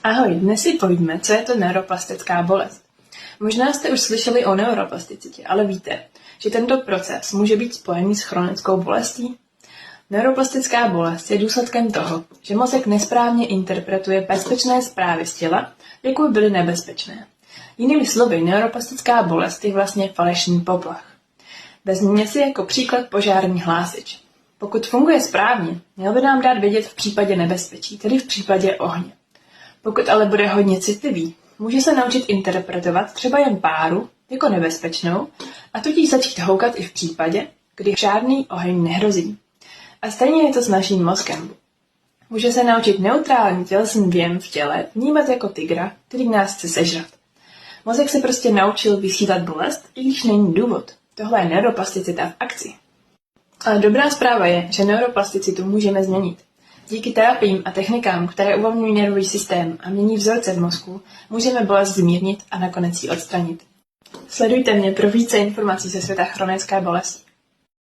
Ahoj, dnes si pojďme, co je to neuroplastická bolest. Možná jste už slyšeli o neuroplasticitě, ale víte, že tento proces může být spojený s chronickou bolestí? Neuroplastická bolest je důsledkem toho, že mozek nesprávně interpretuje bezpečné zprávy z těla, jako by byly nebezpečné. Jinými slovy, neuroplastická bolest je vlastně falešný poplach. Vezměme si jako příklad požární hlásič. Pokud funguje správně, měl by nám dát vědět v případě nebezpečí, tedy v případě ohně. Pokud ale bude hodně citlivý, může se naučit interpretovat třeba jen páru jako nebezpečnou a tudíž začít houkat i v případě, kdy žádný oheň nehrozí. A stejně je to s naším mozkem. Může se naučit neutrální tělesný věm v těle vnímat jako tygra, který nás chce sežrat. Mozek se prostě naučil vysílat bolest, i když není důvod. Tohle je neuroplasticita v akci. Ale dobrá zpráva je, že neuroplasticitu můžeme změnit. Díky terapiím a technikám, které uvolňují nervový systém a mění vzorce v mozku, můžeme bolest zmírnit a nakonec ji odstranit. Sledujte mě pro více informací ze světa chronické bolesti.